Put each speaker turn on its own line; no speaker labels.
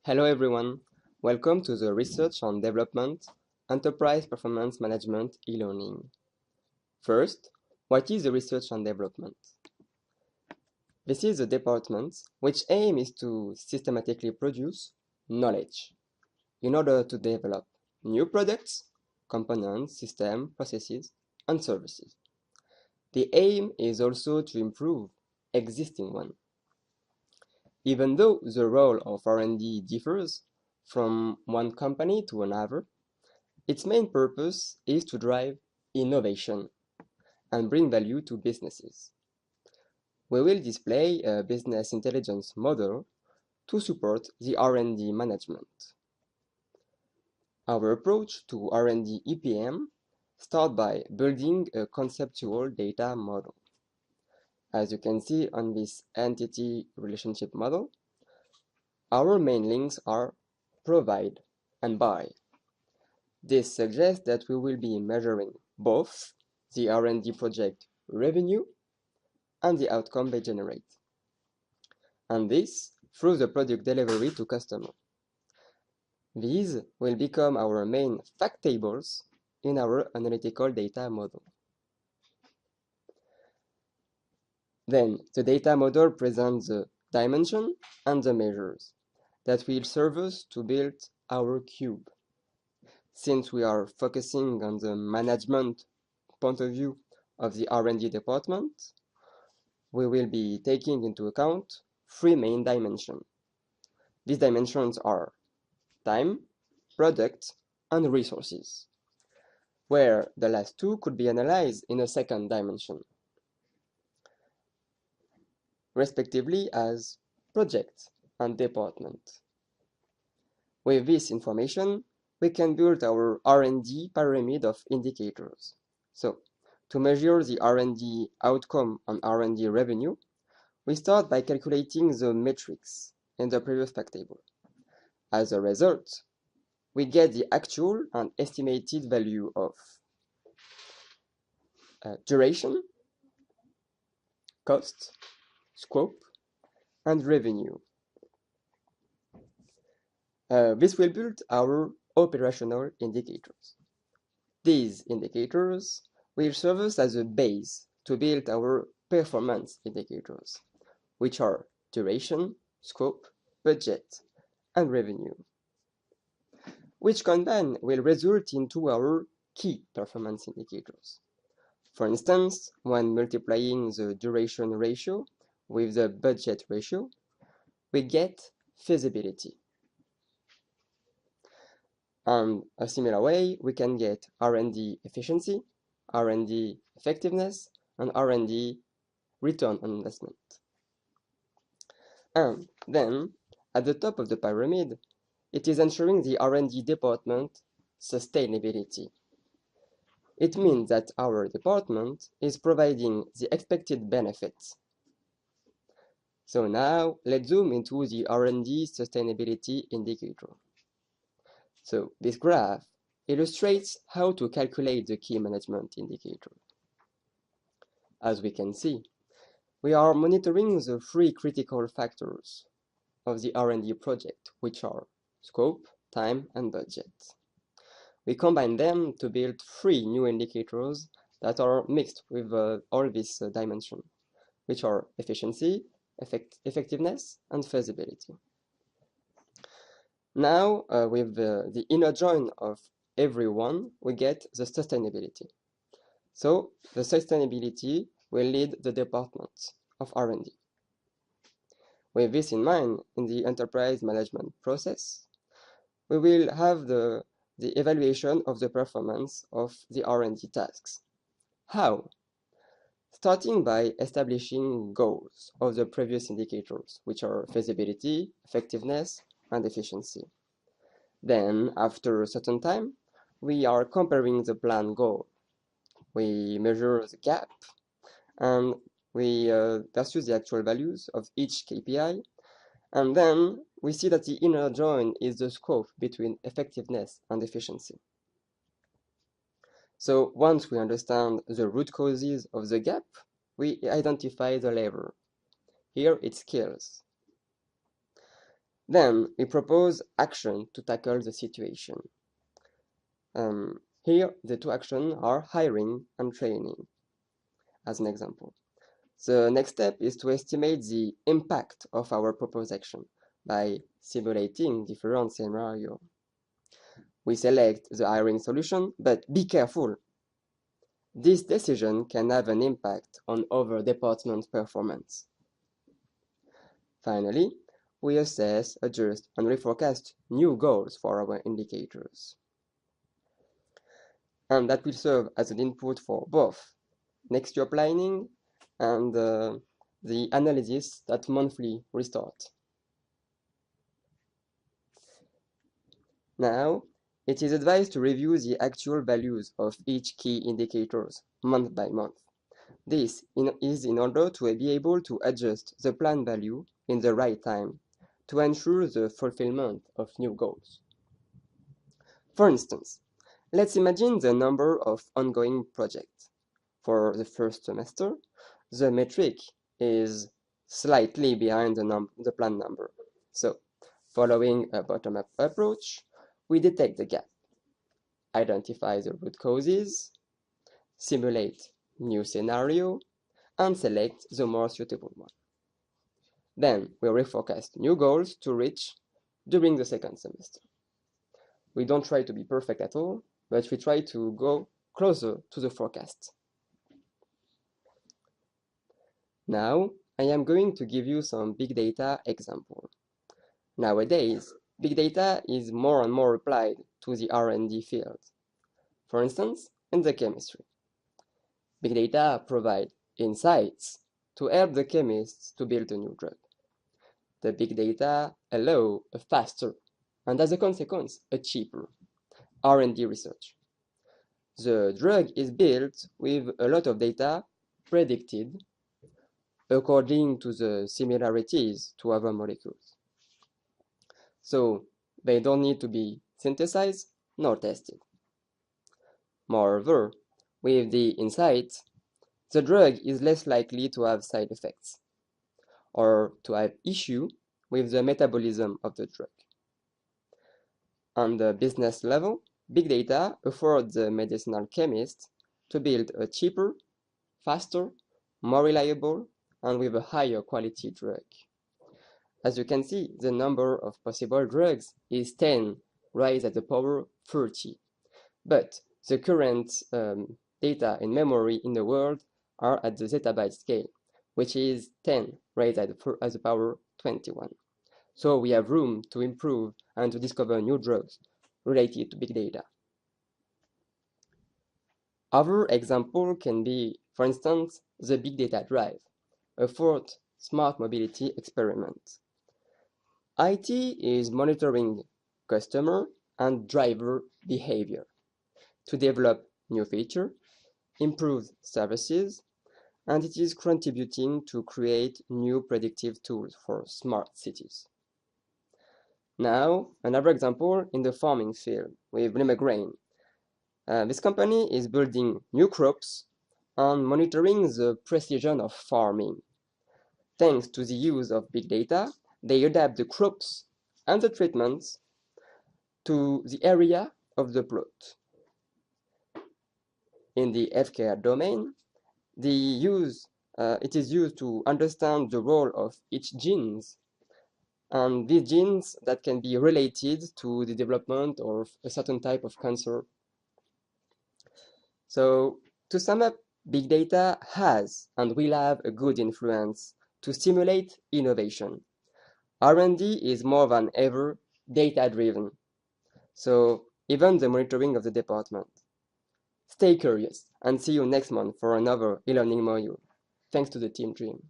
Hello everyone, welcome to the Research and Development Enterprise Performance Management e-learning. First, what is the Research and Development? This is a department which aim is to systematically produce knowledge in order to develop new products, components, systems, processes, and services. The aim is also to improve existing ones. Even though the role of R&D differs from one company to another, its main purpose is to drive innovation and bring value to businesses. We will display a business intelligence model to support the R&D management. Our approach to R&D EPM starts by building a conceptual data model. As you can see on this entity relationship model, our main links are provide and buy. This suggests that we will be measuring both the R&D project revenue and the outcome they generate, and this through the product delivery to customer. These will become our main fact tables in our analytical data model. Then the data model presents the dimension and the measures that will serve us to build our cube. Since we are focusing on the management point of view of the R&D department, we will be taking into account three main dimensions. These dimensions are time, product, and resources, where the last two could be analyzed in a second dimension, respectively as project and department. With this information, we can build our R&D pyramid of indicators. So, to measure the R&D outcome and R&D revenue, we start by calculating the metrics in the previous fact table. As a result, we get the actual and estimated value of duration, cost, scope, and revenue. This will build our operational indicators. These indicators will serve us as a base to build our performance indicators, which are duration, scope, budget, and revenue, which combined will result into our key performance indicators. For instance, when multiplying the duration ratio with the budget ratio, we get feasibility. And a similar way, we can get R&D efficiency, R&D effectiveness, and R&D return on investment. And then, at the top of the pyramid, it is ensuring the R&D department sustainability. It means that our department is providing the expected benefits. So now, let's zoom into the R&D sustainability indicator. So this graph illustrates how to calculate the key management indicator. As we can see, we are monitoring the three critical factors of the R&D project, which are scope, time, and budget. We combine them to build three new indicators that are mixed with all these dimensions, which are efficiency, effectiveness, and feasibility. Now, with the inner join of every one, we get the sustainability. So, the sustainability will lead the department of R&D. With this in mind, in the enterprise management process, we will have the evaluation of the performance of the R&D tasks. How? Starting by establishing goals of the previous indicators, which are feasibility, effectiveness, and efficiency. Then, after a certain time, we are comparing the planned goal. We measure the gap, and we versus the actual values of each KPI, and then we see that the inner join is the scope between effectiveness and efficiency. So once we understand the root causes of the gap, we identify the lever. Here it's skills. Then we propose action to tackle the situation. Here, the two actions are hiring and training, as an example. The next step is to estimate the impact of our proposed action by simulating different scenarios. We select the hiring solution, but be careful. This decision can have an impact on other departments' performance. Finally, we assess, adjust, and reforecast new goals for our indicators. And that will serve as an input for both next year planning and the analysis that monthly restart. Now, it is advised to review the actual values of each key indicators month by month. This is in order to be able to adjust the planned value in the right time to ensure the fulfillment of new goals. For instance, let's imagine the number of ongoing projects. For the first semester, the metric is slightly behind the planned number. So, following a bottom-up approach, we detect the gap, identify the root causes, simulate new scenario, and select the more suitable one. Then we reforecast new goals to reach during the second semester. We don't try to be perfect at all, but we try to go closer to the forecast. Now, I am going to give you some big data example. Nowadays, big data is more and more applied to the R&D field. For instance, in the chemistry. Big data provide insights to help the chemists to build a new drug. The big data allow a faster, and as a consequence, a cheaper R&D research. The drug is built with a lot of data predicted according to the similarities to other molecules. So they don't need to be synthesized nor tested. Moreover, with the insight, the drug is less likely to have side effects or to have issue with the metabolism of the drug. On the business level, big data affords the medicinal chemist to build a cheaper, faster, more reliable, and with a higher quality drug. As you can see, the number of possible drugs is 10 raised to the power 30. But the current data in memory in the world are at the zettabyte scale, which is 10 raised to the power 21. So we have room to improve and to discover new drugs related to big data. Other example can be, for instance, the big data drive, a fourth smart mobility experiment. IT is monitoring customer and driver behavior to develop new features, improve services, and it is contributing to create new predictive tools for smart cities. Now, another example in the farming field with Limegrain. This company is building new crops and monitoring the precision of farming. Thanks to the use of big data, they adapt the crops and the treatments to the area of the plot. In the healthcare domain, it is used to understand the role of each genes, and these genes that can be related to the development of a certain type of cancer. So, to sum up, big data has and will have a good influence to stimulate innovation. R&D is more than ever data-driven, so even the monitoring of the department. Stay curious and see you next month for another e-learning module. Thanks to the Team Dream.